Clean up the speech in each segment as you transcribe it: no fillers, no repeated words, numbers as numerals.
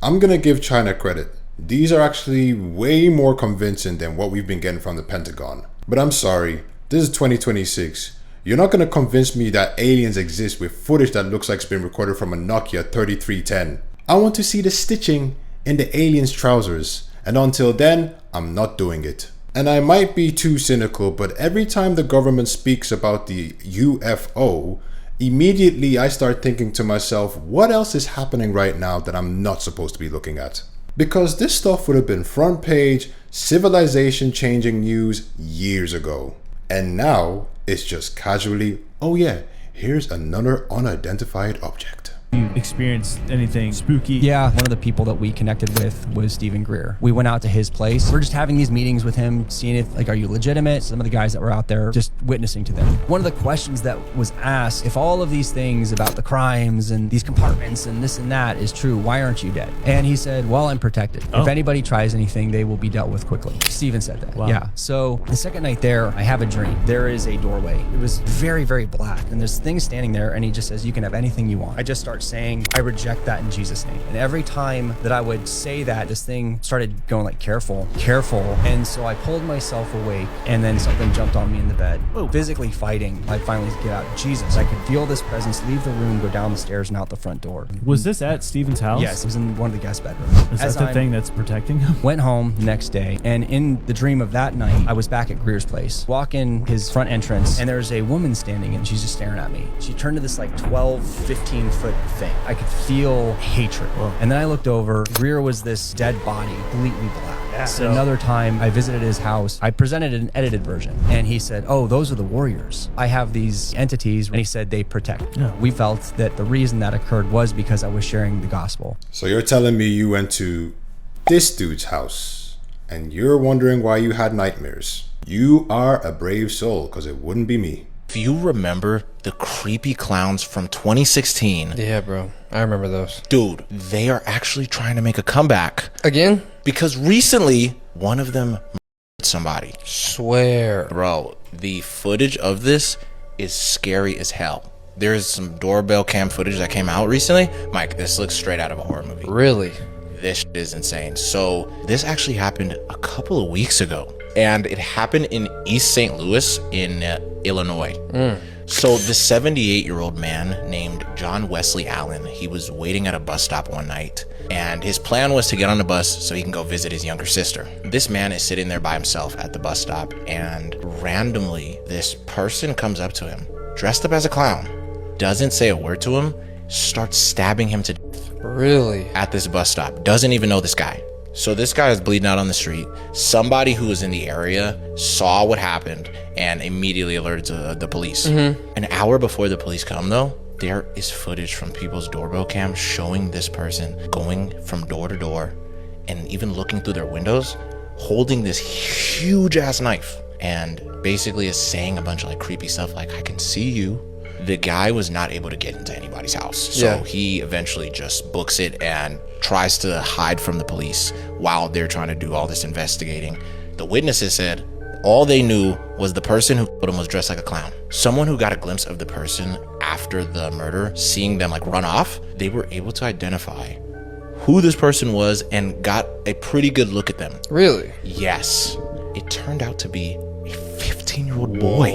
I'm gonna give China credit. These are actually way more convincing than what we've been getting from the Pentagon. But I'm sorry, this is 2026. You're not gonna convince me that aliens exist with footage that looks like it's been recorded from a Nokia 3310. I want to see the stitching in the aliens' trousers, and until then, I'm not doing it. And I might be too cynical, but every time the government speaks about the UFO, immediately I start thinking to myself, what else is happening right now that I'm not supposed to be looking at? Because this stuff would have been front page, civilization changing news years ago. And now it's just casually, oh yeah, here's another unidentified object. You experienced anything spooky? Yeah, one of the people that we connected with was Stephen Greer. We went out to his place. We're just having these meetings with him, seeing if, like, are you legitimate? Some of the guys that were out there, just witnessing to them. One of the questions that was asked, if all of these things about the crimes and these compartments and this and that is true, why aren't you dead? And he said, well, I'm protected. Oh. If anybody tries anything, they will be dealt with quickly. Stephen said that. Wow. Yeah. So the second night there, I have a dream. There is a doorway. It was very, very black. And there's things standing there, and he just says, you can have anything you want. I just start saying, I reject that in Jesus' name. And every time that I would say that, this thing started going like, careful, careful. And so I pulled myself awake, and then something jumped on me in the bed. Whoa. Physically fighting. I finally get out. Jesus. I could feel this presence leave the room, go down the stairs and out the front door. Was this at Stephen's house? Yes, it was in one of the guest bedrooms. Is that the thing that's protecting him? Went home the next day, and in the dream of that night, I was back at Greer's place. Walk in his front entrance, and there's a woman standing, and she's just staring at me. She turned to this like 12, 15 foot thing. I could feel hatred. Whoa. And then I looked over. Greer was this dead body, completely black. Yeah. So another time I visited his house, I presented an edited version, and he said, oh, those are the warriors. I have these entities, and he said they protect. Yeah. We felt that the reason that occurred was because I was sharing the gospel. So you're telling me you went to this dude's house and you're wondering why you had nightmares? You are a brave soul, because it wouldn't be me. If you remember the creepy clowns from 2016, Yeah, bro. I remember those. dude, they are actually trying to make a comeback. Again? Because recently, one of them murdered somebody. Swear. Bro, the footage of this is scary as hell. There's some doorbell cam footage that came out recently. Mike, this looks straight out of a horror movie. Really? This shit is insane. So this actually happened a couple of weeks ago, and it happened in East St. Louis in Illinois. So the 78-year-old man named John Wesley Allen, he was waiting at a bus stop one night, and his plan was to get on the bus so he can go visit his younger sister. This man is sitting there by himself at the bus stop, and randomly this person comes up to him dressed up as a clown, doesn't say a word to him, starts stabbing him to death Really? at this bus stop. Doesn't even know this guy. So this guy is bleeding out on the street. Somebody who was in the area saw what happened and immediately alerted the police. An hour before the police come though, there is footage from people's doorbell cam showing this person going from door to door and even looking through their windows, holding this huge ass knife, and basically is saying a bunch of like creepy stuff like, I can see you. The guy was not able to get into anybody's house. So Yeah. he eventually just books it and tries to hide from the police while they're trying to do all this investigating. The witnesses said all they knew was the person who killed him was dressed like a clown. Someone who got a glimpse of the person after the murder, seeing them like run off, they were able to identify who this person was and got a pretty good look at them. Really? Yes, it turned out to be a 15-year-old boy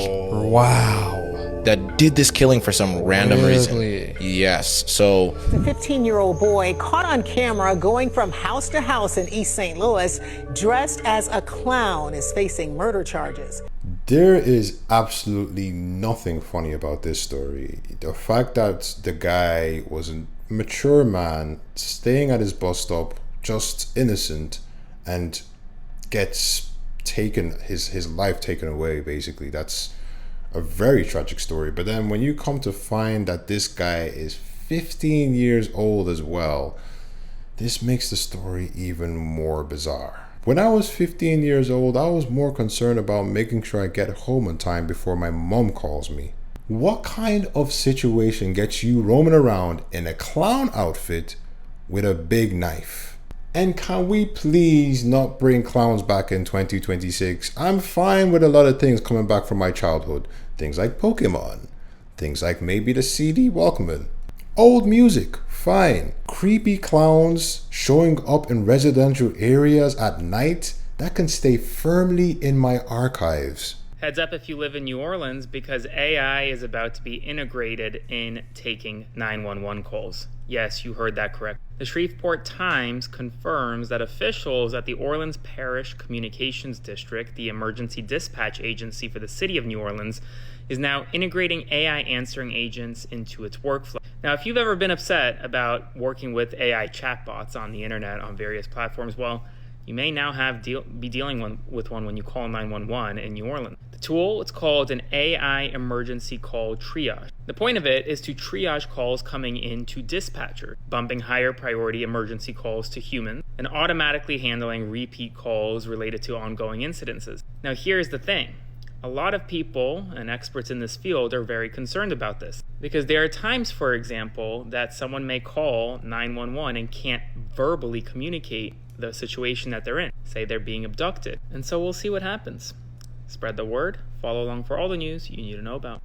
Wow. that did this killing for some random reason. Really? Yes. So The 15-year-old boy caught on camera going from house to house in East St. Louis dressed as a clown is facing murder charges. There is absolutely nothing funny about this story. The fact that the guy was a mature man staying at his bus stop, just innocent, and gets taken, his life taken away, basically. That's a very tragic story. But then when you come to find that this guy is 15 years old as well, this makes the story even more bizarre. When I was 15 years old, I was more concerned about making sure I get home on time before my mom calls me. What kind of situation gets you roaming around in a clown outfit with a big knife? And can we please not bring clowns back in 2026? I'm fine with a lot of things coming back from my childhood. Things like Pokemon. Things like maybe the CD Walkman. Old music, fine. Creepy clowns showing up in residential areas at night, that can stay firmly in my archives. Heads up if you live in New Orleans, because AI is about to be integrated in taking 911 calls. Yes, you heard that correct. The Shreveport Times confirms that officials at the Orleans Parish Communications District, the emergency dispatch agency for the city of New Orleans, is now integrating AI answering agents into its workflow. Now, if you've ever been upset about working with AI chatbots on the internet on various platforms, well, you may now be dealing with one when you call 911 in New Orleans. The tool, it's called an AI emergency call triage. The point of it is to triage calls coming in to dispatcher, bumping higher priority emergency calls to humans, and automatically handling repeat calls related to ongoing incidences. Now, here's the thing. A lot of people and experts in this field are very concerned about this because there are times, for example, that someone may call 911 and can't verbally communicate the situation that they're in. Say they're being abducted. And so we'll see what happens. Spread the word. Follow along for all the news you need to know about.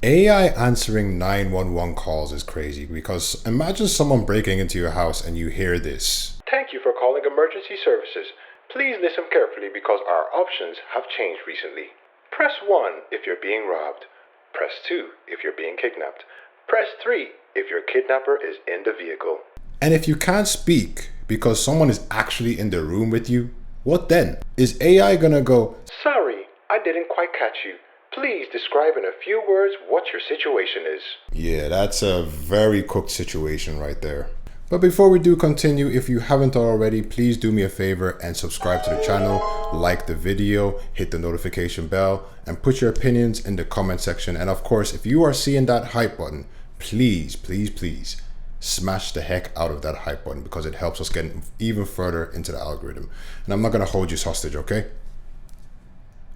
AI answering 911 calls is crazy because imagine someone breaking into your house and you hear this. Thank you for calling emergency services. Please listen carefully because our options have changed recently. Press 1 if you're being robbed. Press 2 if you're being kidnapped. Press 3 if your kidnapper is in the vehicle. And if you can't speak because someone is actually in the room with you, what then? Is AI gonna go, sorry, I didn't quite catch you. Please describe in a few words what your situation is. Yeah, that's a very cooked situation right there. But before we do continue, if you haven't already, please do me a favor and subscribe to the channel, like the video, hit the notification bell, and put your opinions in the comment section. And of course, if you are seeing that hype button, please, please, please smash the heck out of that hype button because it helps us get even further into the algorithm. And I'm not going to hold you hostage, okay?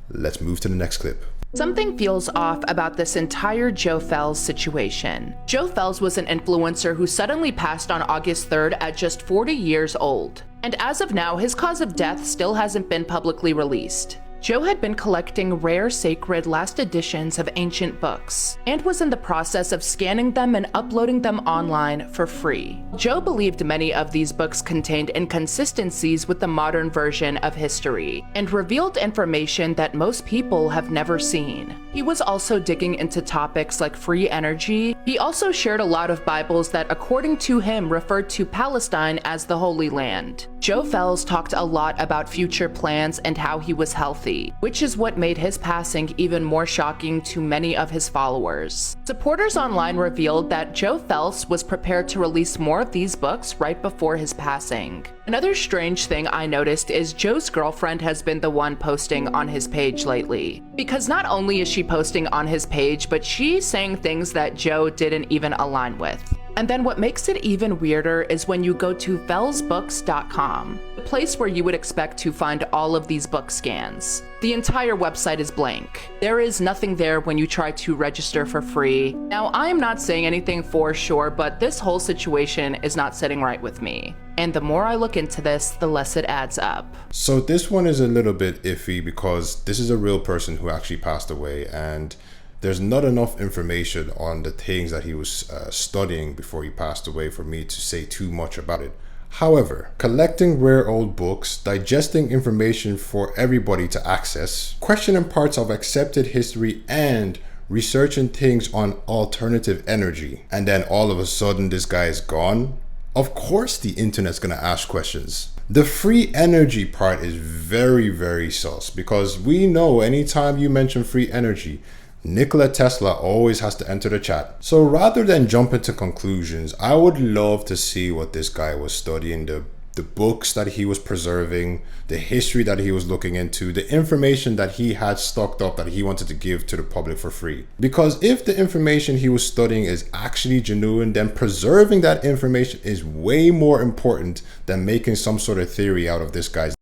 Let's move to the next clip. Something feels off about this entire Joe Fels situation. Joe Fels was an influencer who suddenly passed on August 3rd at just 40 years old. And as of now, his cause of death still hasn't been publicly released. Joe had been collecting rare sacred last editions of ancient books and was in the process of scanning them and uploading them online for free. Joe believed many of these books contained inconsistencies with the modern version of history and revealed information that most people have never seen. He was also digging into topics like free energy. He also shared a lot of Bibles that, according to him, referred to Palestine as the Holy Land. Joe Fels talked a lot about future plans and how he was healthy, which is what made his passing even more shocking to many of his followers. Supporters online revealed that Joe Fels was prepared to release more of these books right before his passing. Another strange thing I noticed is Joe's girlfriend has been the one posting on his page lately. Because not only is she posting on his page, but she's saying things that Joe didn't even align with. And then what makes it even weirder is when you go to felsbooks.com, the place where you would expect to find all of these book scans. The entire website is blank. There is nothing there when you try to register for free. Now, I am not saying anything for sure, but this whole situation is not sitting right with me. And the more I look into this, the less it adds up. So this one is a little bit iffy because this is a real person who actually passed away, and there's not enough information on the things that he was studying before he passed away for me to say too much about it. However, collecting rare old books, digesting information for everybody to access, questioning parts of accepted history, and researching things on alternative energy, and then all of a sudden this guy is gone. Of course the internet's gonna ask questions. The free energy part is very, very sus because we know anytime you mention free energy, Nikola Tesla always has to enter the chat. So rather than jump into conclusions, I would love to see what this guy was studying, the books that he was preserving, the history that he was looking into, the information that he had stocked up that he wanted to give to the public for free. Because if the information he was studying is actually genuine, then preserving that information is way more important than making some sort of theory out of this guy's.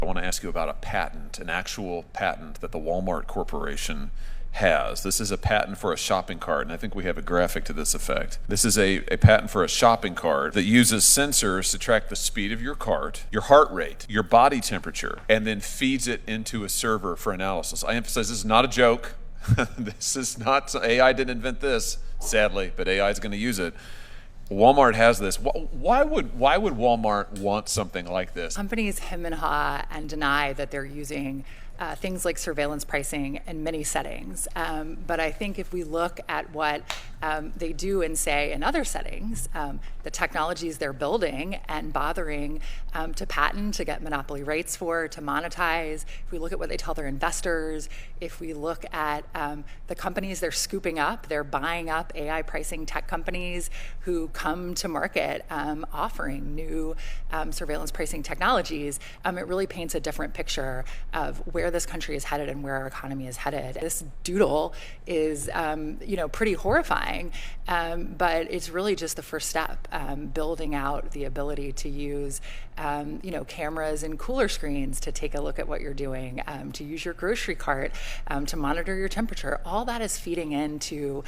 I want to ask you about a patent, an actual patent that the Walmart Corporation has. This is a patent for a shopping cart, and I think we have a graphic to this effect. This is a patent for a shopping cart that uses sensors to track the speed of your cart, your heart rate, your body temperature, and then feeds it into a server for analysis. I emphasize this is not a joke. This is not, AI didn't invent this, sadly, but AI is going to use it. Walmart has this. Why would Walmart want something like this? Companies hem and haw and deny that they're using things like surveillance pricing in many settings. But I think if we look at what they do and say in other settings, the technologies they're building and bothering to patent, to get monopoly rights for, to monetize, if we look at what they tell their investors, if we look at the companies they're scooping up, they're buying up AI pricing tech companies who come to market offering new surveillance pricing technologies, it really paints a different picture of where this country is headed and where our economy is headed. This doodle is, pretty horrifying, but it's really just the first step, building out the ability to use, cameras and cooler screens to take a look at what you're doing, to use your grocery cart, to monitor your temperature. All that is feeding into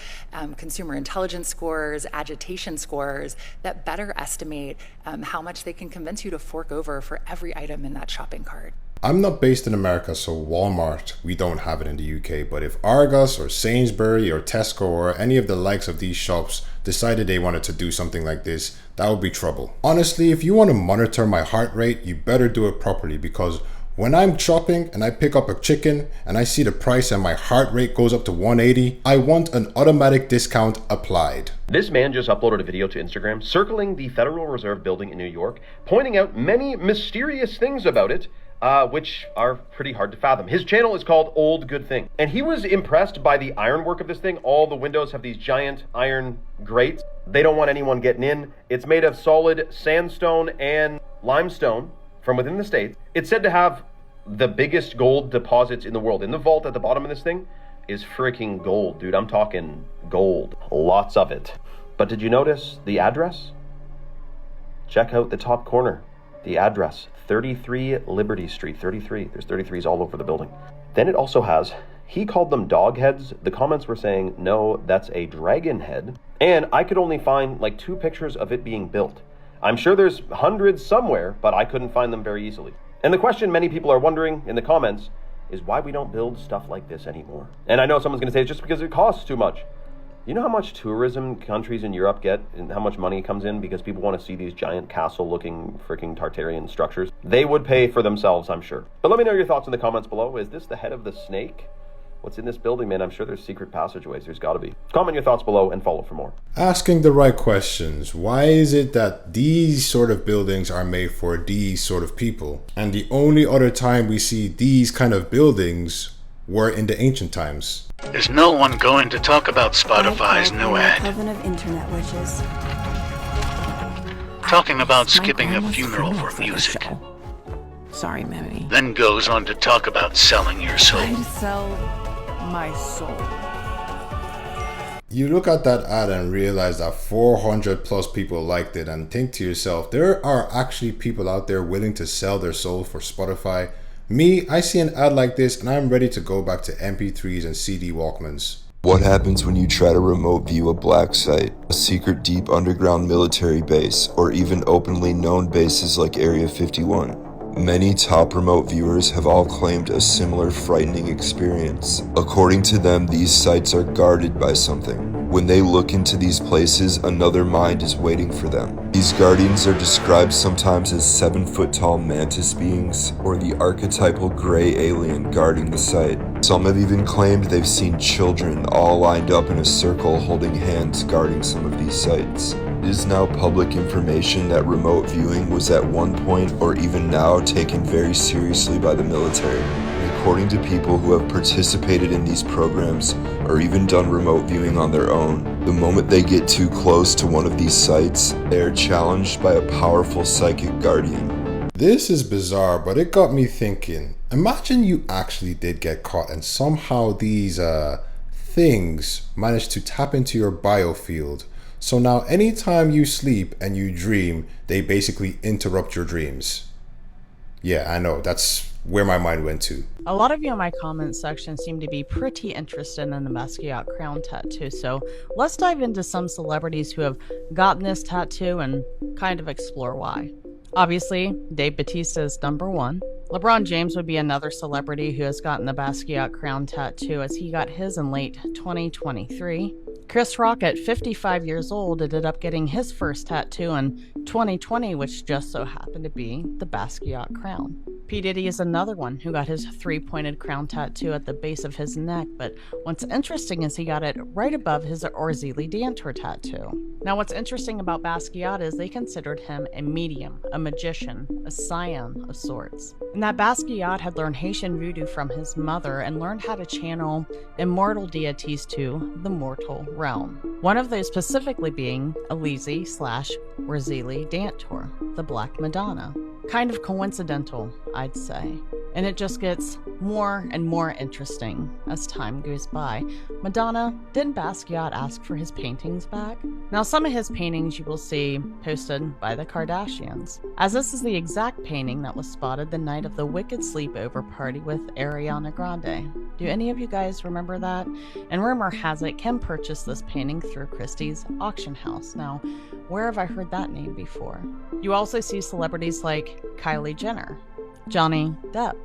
consumer intelligence scores, agitation scores that better estimate how much they can convince you to fork over for every item in that shopping cart. I'm not based in America, so Walmart, we don't have it in the UK, but if Argos or Sainsbury or Tesco or any of the likes of these shops decided they wanted to do something like this, that would be trouble. Honestly, if you want to monitor my heart rate, you better do it properly, because when I'm shopping and I pick up a chicken and I see the price and my heart rate goes up to 180, I want an automatic discount applied. This man just uploaded a video to Instagram circling the Federal Reserve building in New York, pointing out many mysterious things about it, which are pretty hard to fathom. His channel is called Old Good Thing, and he was impressed by the ironwork of this thing. All the windows have these giant iron grates. They don't want anyone getting in. It's made of solid sandstone and limestone from within the States. It's said to have the biggest gold deposits in the world. In the vault at the bottom of this thing is freaking gold, dude. I'm talking gold. Lots of it. But did you notice the address? Check out the top corner. The address, 33 Liberty Street, 33. There's 33s all over the building. Then it also has, he called them dog heads. The comments were saying, no, that's a dragon head. And I could only find like 2 pictures of it being built. I'm sure there's hundreds somewhere, but I couldn't find them very easily. And the question many people are wondering in the comments is why we don't build stuff like this anymore. And I know someone's gonna say it's just because it costs too much. You know how much tourism countries in Europe get and how much money comes in because people want to see these giant castle-looking freaking Tartarian structures? They would pay for themselves, I'm sure. But let me know your thoughts in the comments below. Is this the head of the snake? What's in this building, man? I'm sure there's secret passageways. There's got to be. Comment your thoughts below and follow for more. Asking the right questions. Why is it that these sort of buildings are made for these sort of people? And the only other time we see these kind of buildings were in the ancient times. There's no one going to talk about Spotify's new ad. Coven of internet witches. Talking about skipping a funeral for music. Sorry, Mammy. Then goes on to talk about selling your soul. I'd sell my soul. You look at that ad and realize that 400 plus people liked it and think to yourself, there are actually people out there willing to sell their soul for Spotify. Me, I see an ad like this and I'm ready to go back to MP3s and CD Walkmans. What happens when you try to remote view a black site, a secret deep underground military base, or even openly known bases like Area 51? Many top remote viewers have all claimed a similar frightening experience. According to them, these sites are guarded by something. When they look into these places, another mind is waiting for them. These guardians are described sometimes as 7-foot-tall mantis beings, or the archetypal gray alien guarding the site. Some have even claimed they've seen children all lined up in a circle holding hands guarding some of these sites. It is now public information that remote viewing was at one point or even now taken very seriously by the military. And according to people who have participated in these programs or even done remote viewing on their own, the moment they get too close to one of these sites, they are challenged by a powerful psychic guardian. This is bizarre, but it got me thinking. Imagine you actually did get caught and somehow these things managed to tap into your biofield. So now anytime you sleep and you dream, they basically interrupt your dreams. Yeah, I know, that's where my mind went to. A lot of you in my comments section seem to be pretty interested in the Basquiat crown tattoo, so let's dive into some celebrities who have gotten this tattoo and kind of explore why. Obviously, Dave Bautista is number one. LeBron James would be another celebrity who has gotten the Basquiat crown tattoo, as he got his in late 2023. Chris Rock, at 55 years old, ended up getting his first tattoo in 2020, which just so happened to be the Basquiat crown. P. Diddy is another one who got his three-pointed crown tattoo at the base of his neck, but what's interesting is he got it right above his Orzili Dantor tattoo. Now, what's interesting about Basquiat is they considered him a medium, a magician, a scion of sorts, and that Basquiat had learned Haitian voodoo from his mother and learned how to channel immortal deities to the mortal realm. One of those specifically being Orzili Dantor, the Black Madonna. Kind of coincidental, I'd say. And it just gets more and more interesting as time goes by. Madonna, didn't Basquiat ask for his paintings back? Now, some of his paintings you will see posted by the Kardashians, as this is the exact painting that was spotted the night of the Wicked sleepover party with Ariana Grande. Do any of you guys remember that? And rumor has it Kim purchased this painting through Christie's auction house. Now, where have I heard that name before? You also see celebrities like Kylie Jenner, Johnny Depp,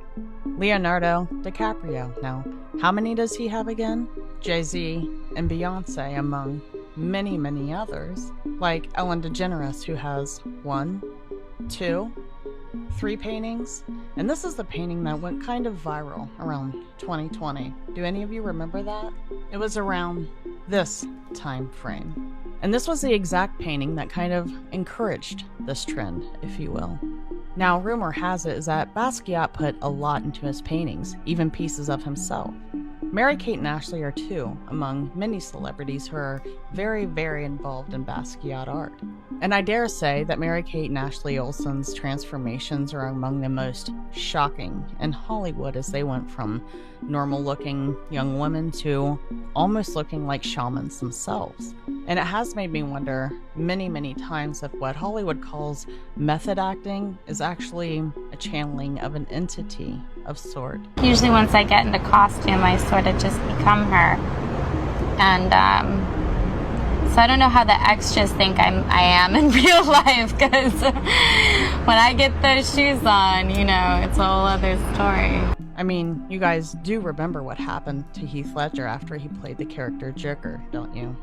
Leonardo DiCaprio. Now, how many does he have again? Jay-Z and Beyonce, among many, many others, like Ellen DeGeneres, who has 1, 2, 3 paintings. And this is the painting that went kind of viral around 2020. Do any of you remember that? It was around this time frame. And this was the exact painting that kind of encouraged this trend, if you will. Now, rumor has it is that Basquiat put a lot into his paintings, even pieces of himself. Mary-Kate and Ashley are two among many celebrities who are very, very involved in Basquiat art. And I dare say that Mary-Kate and Ashley Olsen's transformations are among the most shocking in Hollywood, as they went from normal-looking young women to almost looking like shamans themselves. And it has made me wonder many, many times if what Hollywood calls method acting is actually a channeling of an entity of sort. Usually once I get into costume, I sort of just become her. And so I don't know how the extras think I am in real life, because when I get those shoes on, you know, it's a whole other story. I mean, you guys do remember what happened to Heath Ledger after he played the character Joker, don't you?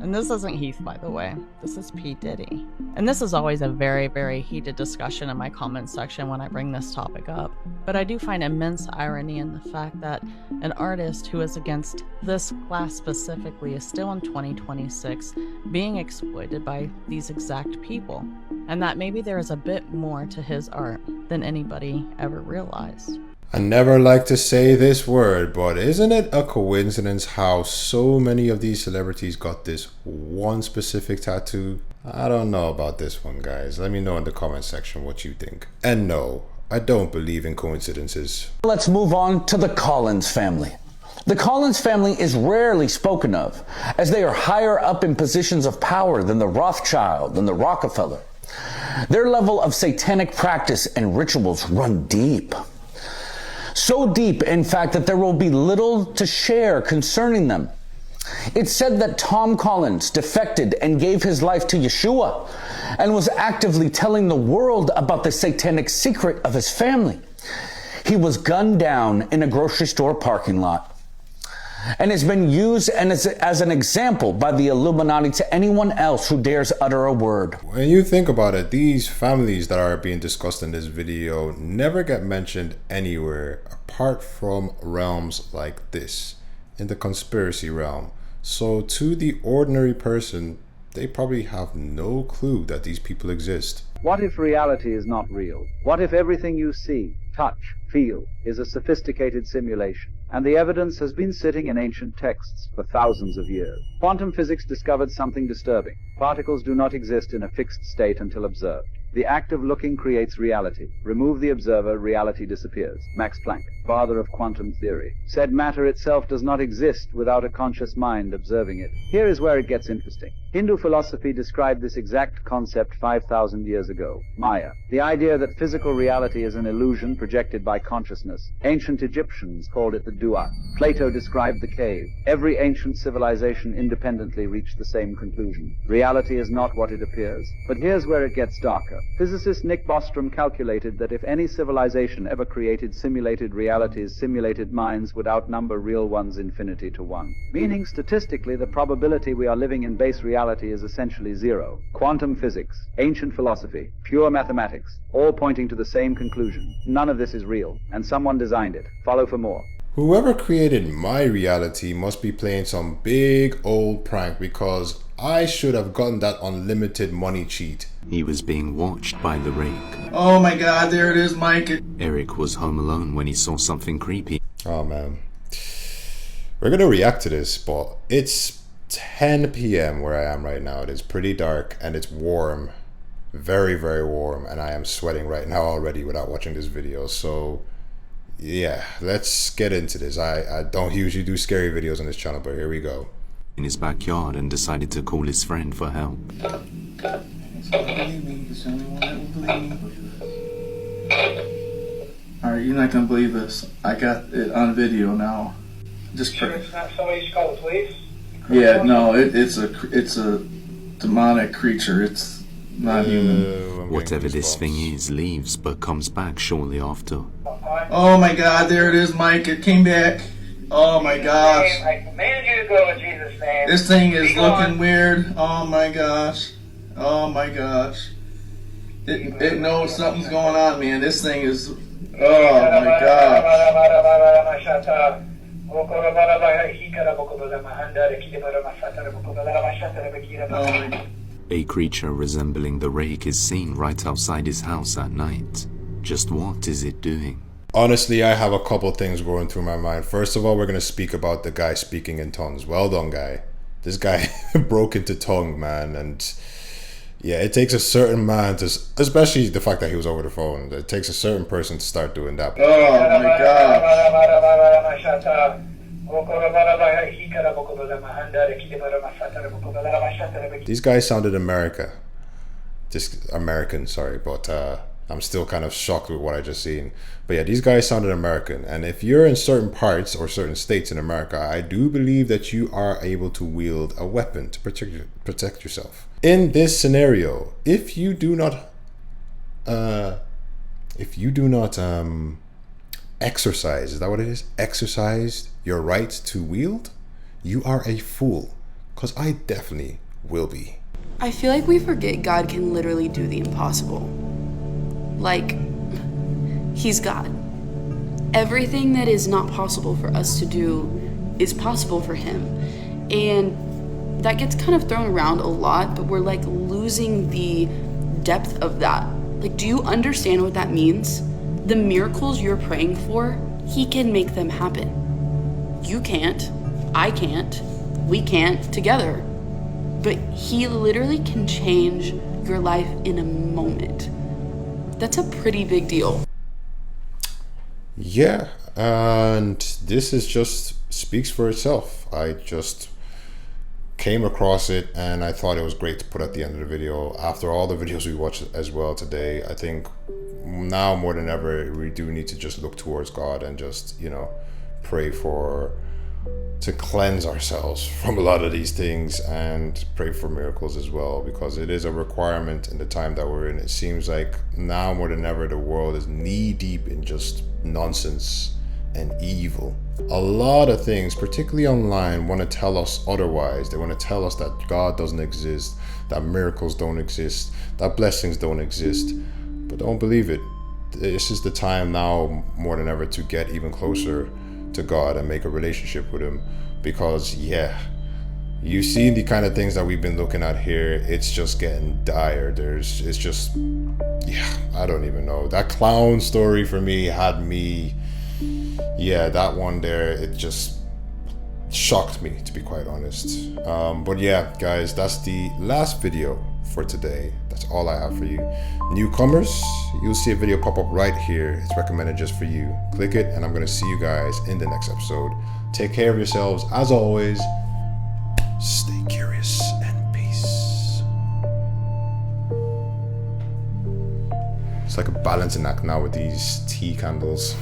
And this isn't Heath, by the way. This is P. Diddy. And this is always a very, very heated discussion in my comment section when I bring this topic up. But I do find immense irony in the fact that an artist who is against this class specifically is still in 2026 being exploited by these exact people. And that maybe there is a bit more to his art than anybody ever realized. I never like to say this word, but isn't it a coincidence how so many of these celebrities got this one specific tattoo? I don't know about this one, guys. Let me know in the comment section what you think. And no, I don't believe in coincidences. Let's move on to the Collins family. The Collins family is rarely spoken of, as they are higher up in positions of power than the Rothschild and the Rockefeller. Their level of satanic practice and rituals run deep. So deep, in fact, that there will be little to share concerning them. It's said that Tom Collins defected and gave his life to Yeshua and was actively telling the world about the satanic secret of his family. He was gunned down in a grocery store parking lot and has been used as an example by the Illuminati to anyone else who dares utter a word. When you think about it, these families that are being discussed in this video never get mentioned anywhere apart from realms like this, in the conspiracy realm. So to the ordinary person, they probably have no clue that these people exist. What if reality is not real? What if everything you see, touch, feel is a sophisticated simulation? And the evidence has been sitting in ancient texts for thousands of years. Quantum physics discovered something disturbing. Particles do not exist in a fixed state until observed. The act of looking creates reality. Remove the observer, reality disappears. Max Planck, father of quantum theory, said matter itself does not exist without a conscious mind observing it. Here is where it gets interesting. Hindu philosophy described this exact concept 5,000 years ago. Maya, the idea that physical reality is an illusion projected by consciousness. Ancient Egyptians called it the dua. Plato described the cave. Every ancient civilization independently reached the same conclusion. Reality is not what it appears. But here's where it gets darker. Physicist Nick Bostrom calculated that if any civilization ever created simulated reality, realities, simulated minds would outnumber real ones infinity to 1. Meaning, statistically, the probability we are living in base reality is essentially zero. Quantum physics, ancient philosophy, pure mathematics, all pointing to the same conclusion. None of this is real, and someone designed it. Follow for more. Whoever created my reality must be playing some big old prank, because I should have gotten that unlimited money cheat. He was being watched by the rake. Oh my god, there it is, Mike. Eric was home alone when he saw something creepy. Oh man. We're gonna react to this, but it's 10 p.m. where I am right now. It is pretty dark and it's warm. Very, very warm. And I am sweating right now already without watching this video. So yeah, let's get into this. I don't usually do scary videos on this channel, but here we go. In his backyard and decided to call his friend for help. Alright, you're not gonna believe this. I got it on video now. Just sure it's not somebody should call the police? Yeah, no, it's a demonic creature. It's not human. Whatever this thing is leaves but comes back shortly after. Oh my god, there it is, Mike. It came back. Oh my gosh. I command you to go in Jesus' name. This thing is looking weird. Oh my gosh. Oh my gosh. It knows something's going on, man. This thing is... Oh my gosh. A creature resembling the rake is seen right outside his house at night. Just what is it doing? Honestly, I have a couple things going through my mind. First of all, we're going to speak about the guy speaking in tongues. Well done, guy. This guy broke into tongue, man. And yeah, it takes a certain man to, especially the fact that he was over the phone, it takes a certain person to start doing that. Oh my gosh. These guys sounded American, sorry, but I'm still kind of shocked with what I just seen. But yeah, these guys sounded American. And if you're in certain parts or certain states in America, I do believe that you are able to wield a weapon to protect yourself. In this scenario, if you do not exercise, is that what it is? Exercise your right to wield, you are a fool. Because I definitely will be. I feel like we forget God can literally do the impossible. Like, He's God. Everything that is not possible for us to do is possible for Him. And that gets kind of thrown around a lot, but we're like losing the depth of that. Like, do you understand what that means? The miracles you're praying for, He can make them happen. You can't, I can't, we can't together. But He literally can change your life in a moment. That's a pretty big deal. Yeah, and this is just speaks for itself. I just came across it and I thought it was great to put at the end of the video. After all the videos we watched as well today, I think now more than ever we do need to just look towards God and just, you know, pray to cleanse ourselves from a lot of these things and pray for miracles as well, because it is a requirement in the time that we're in. It seems like now more than ever the world is knee deep in just nonsense and evil. A lot of things, particularly online, want to tell us otherwise. They want to tell us that God doesn't exist, that miracles don't exist, that blessings don't exist. But don't believe it. This is the time now more than ever to get even closer to God and make a relationship with Him, because yeah, you've seen the kind of things that we've been looking at here. It's just getting dire. It's just, yeah, I don't even know. That clown story for me had me, yeah, that one there, it just shocked me, to be quite honest. But yeah, guys, that's the last video for today. That's all I have for you. Newcomers, you'll see a video pop up right here. It's recommended just for you. Click it, and I'm going to see you guys in the next episode. Take care of yourselves. As always, stay curious and peace. It's like a balancing act now with these tea candles.